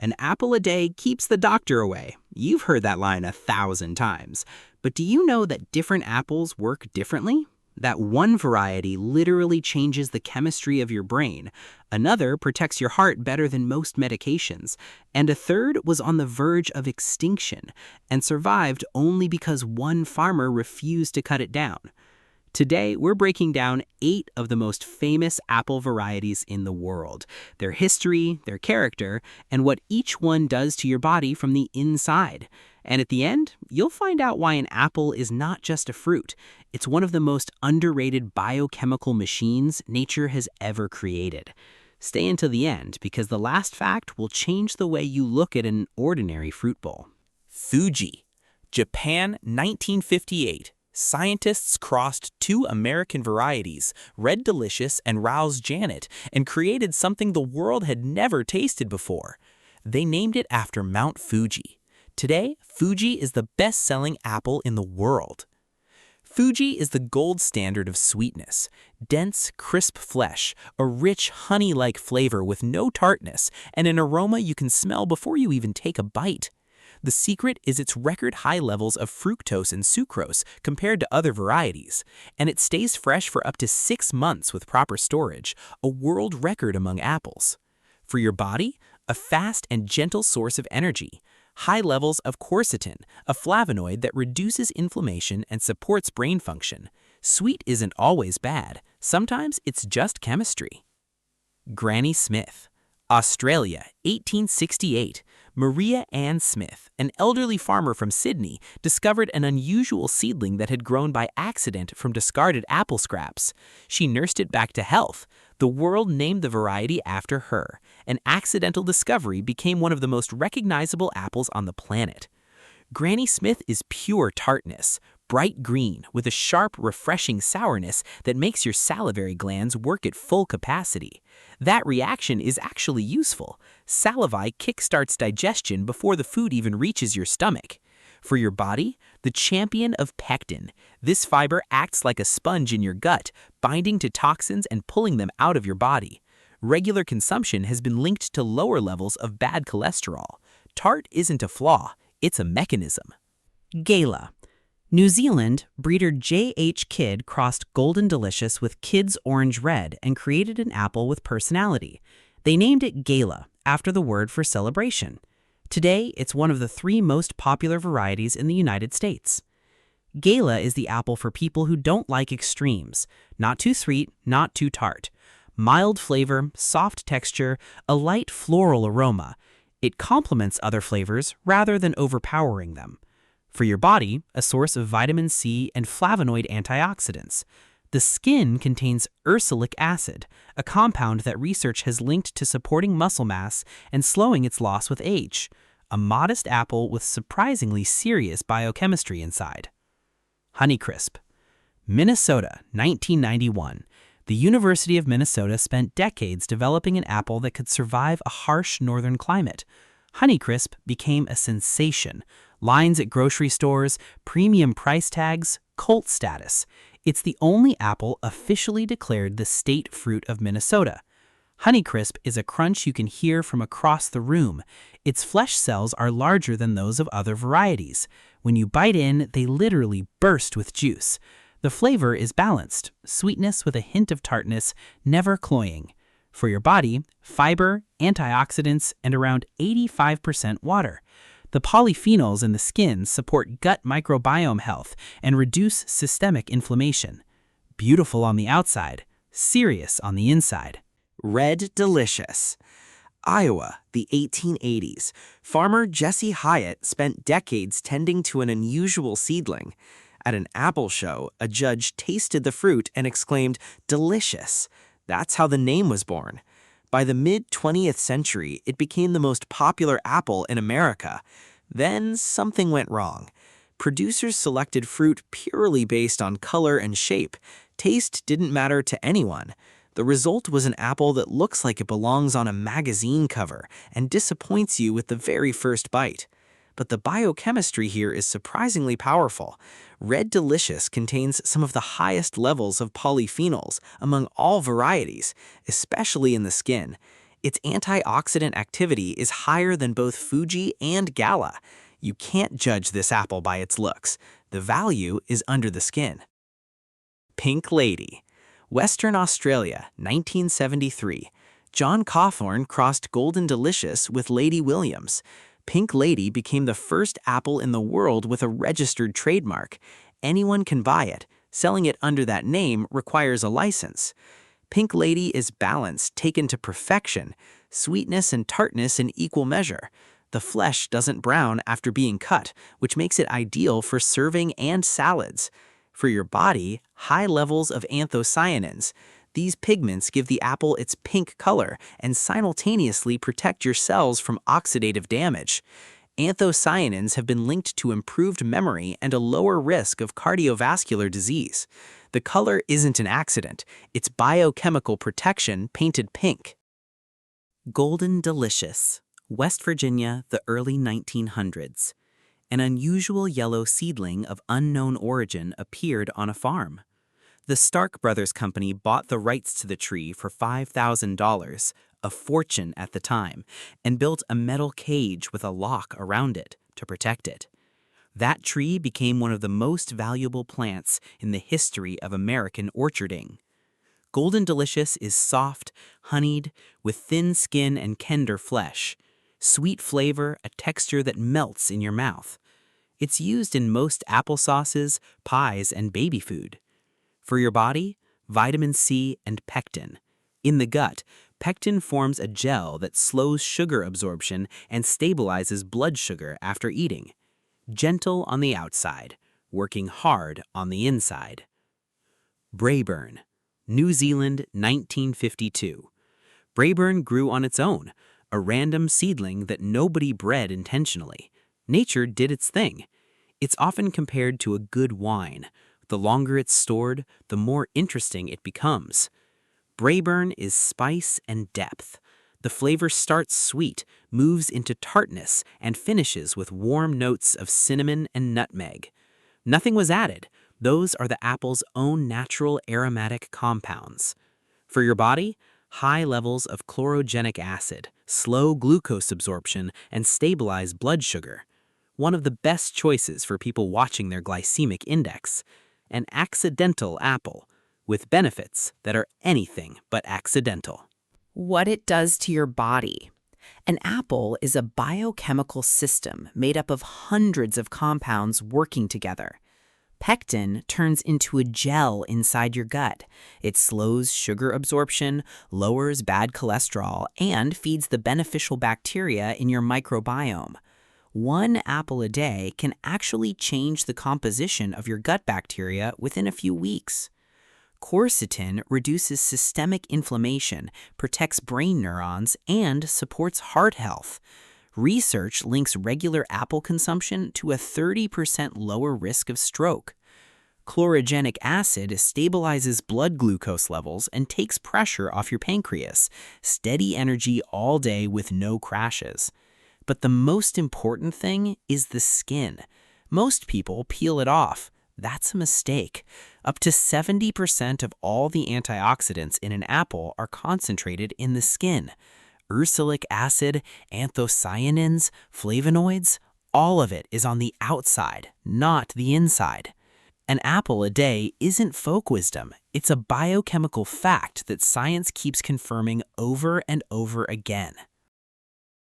An apple a day keeps the doctor away. You've heard that line 1,000 times. But do you know that different apples work differently? That one variety literally changes the chemistry of your brain, another protects your heart better than most medications, and a third was on the verge of extinction and survived only because one farmer refused to cut it down. Today, we're breaking down 8 of the most famous apple varieties in the world, their history, their character, and what each one does to your body from the inside. And at the end, you'll find out why an apple is not just a fruit. It's one of the most underrated biochemical machines nature has ever created. Stay until the end because the last fact will change the way you look at an ordinary fruit bowl. Fuji, Japan, 1958. Scientists crossed 2 American varieties, Red Delicious and Rouse Janet, and created something the world had never tasted before. They named it after Mount Fuji. Today, Fuji is the best-selling apple in the world. Fuji is the gold standard of sweetness. Dense, crisp flesh, a rich, honey-like flavor with no tartness, and an aroma you can smell before you even take a bite. The secret is its record high levels of fructose and sucrose compared to other varieties, and it stays fresh for up to 6 months with proper storage, a world record among apples. For your body, a fast and gentle source of energy, high levels of quercetin, a flavonoid that reduces inflammation and supports brain function. Sweet isn't always bad, sometimes it's just chemistry. Granny Smith, Australia, 1868. Maria Ann Smith, an elderly farmer from Sydney, discovered an unusual seedling that had grown by accident from discarded apple scraps. She nursed it back to health. The world named the variety after her. An accidental discovery became one of the most recognizable apples on the planet. Granny Smith is pure tartness, bright green with a sharp, refreshing sourness that makes your salivary glands work at full capacity. That reaction is actually useful. Saliva kickstarts digestion before the food even reaches your stomach. For your body, the champion of pectin. This fiber acts like a sponge in your gut, binding to toxins and pulling them out of your body. Regular consumption has been linked to lower levels of bad cholesterol. Tart isn't a flaw, it's a mechanism. Gala. New Zealand breeder J.H. Kidd crossed Golden Delicious with Kidd's Orange Red and created an apple with personality. They named it Gala, after the word for celebration. Today, it's one of the 3 most popular varieties in the United States. Gala is the apple for people who don't like extremes. Not too sweet, not too tart. Mild flavor, soft texture, a light floral aroma. It complements other flavors rather than overpowering them. For your body, a source of vitamin C and flavonoid antioxidants. The skin contains ursoleic acid, a compound that research has linked to supporting muscle mass and slowing its loss with age. A modest apple with surprisingly serious biochemistry inside. Honeycrisp. Minnesota, 1991. The University of Minnesota spent decades developing an apple that could survive a harsh northern climate. Honeycrisp became a sensation. Lines at grocery stores, premium price tags, cult status. It's the only apple officially declared the state fruit of Minnesota. Honeycrisp is a crunch you can hear from across the room. Its flesh cells are larger than those of other varieties. When you bite in, they literally burst with juice. The flavor is balanced, sweetness with a hint of tartness, never cloying. For your body, fiber, antioxidants, and around 85% water. The polyphenols in the skin support gut microbiome health and reduce systemic inflammation. Beautiful on the outside, serious on the inside. Red Delicious. Iowa, the 1880s. Farmer Jesse Hyatt spent decades tending to an unusual seedling. At an apple show, a judge tasted the fruit and exclaimed, "Delicious." That's how the name was born. By the mid-20th century, it became the most popular apple in America. Then something went wrong. Producers selected fruit purely based on color and shape. Taste didn't matter to anyone. The result was an apple that looks like it belongs on a magazine cover and disappoints you with the very first bite. But the biochemistry here is surprisingly powerful. Red Delicious contains some of the highest levels of polyphenols among all varieties, especially in the skin. Its antioxidant activity is higher than both Fuji and Gala. You can't judge this apple by its looks. The value is under the skin. Pink Lady. Western Australia, 1973. John Cawthorne crossed Golden Delicious with Lady Williams. Pink Lady became the first apple in the world with a registered trademark. Anyone can buy it. Selling it under that name requires a license. Pink Lady is balance taken to perfection, sweetness and tartness in equal measure. The flesh doesn't brown after being cut, which makes it ideal for serving and salads. For your body, high levels of anthocyanins. These pigments give the apple its pink color and simultaneously protect your cells from oxidative damage. Anthocyanins have been linked to improved memory and a lower risk of cardiovascular disease. The color isn't an accident, it's biochemical protection painted pink. Golden Delicious, West Virginia, the early 1900s. An unusual yellow seedling of unknown origin appeared on a farm. The Stark Brothers Company bought the rights to the tree for $5,000, a fortune at the time, and built a metal cage with a lock around it to protect it. That tree became one of the most valuable plants in the history of American orcharding. Golden Delicious is soft, honeyed, with thin skin and tender flesh. Sweet flavor, a texture that melts in your mouth. It's used in most applesauces, pies, and baby food. For your body, vitamin C and pectin. In the gut, pectin forms a gel that slows sugar absorption and stabilizes blood sugar after eating. Gentle on the outside, working hard on the inside. Braeburn, New Zealand, 1952. Braeburn grew on its own, a random seedling that nobody bred intentionally. Nature did its thing. It's often compared to a good wine. The longer it's stored, the more interesting it becomes. Braeburn is spice and depth. The flavor starts sweet, moves into tartness, and finishes with warm notes of cinnamon and nutmeg. Nothing was added. Those are the apple's own natural aromatic compounds. For your body, high levels of chlorogenic acid, slow glucose absorption, and stabilize blood sugar. One of the best choices for people watching their glycemic index. An accidental apple, with benefits that are anything but accidental. What it does to your body. An apple is a biochemical system made up of hundreds of compounds working together. Pectin turns into a gel inside your gut. It slows sugar absorption, lowers bad cholesterol, and feeds the beneficial bacteria in your microbiome. One apple a day can actually change the composition of your gut bacteria within a few weeks. Quercetin reduces systemic inflammation, protects brain neurons, and supports heart health. Research links regular apple consumption to a 30% lower risk of stroke. Chlorogenic acid stabilizes blood glucose levels and takes pressure off your pancreas. Steady energy all day with no crashes. But the most important thing is the skin. Most people peel it off. That's a mistake. Up to 70% of all the antioxidants in an apple are concentrated in the skin. Ursolic acid, anthocyanins, flavonoids, all of it is on the outside, not the inside. An apple a day isn't folk wisdom. It's a biochemical fact that science keeps confirming over and over again.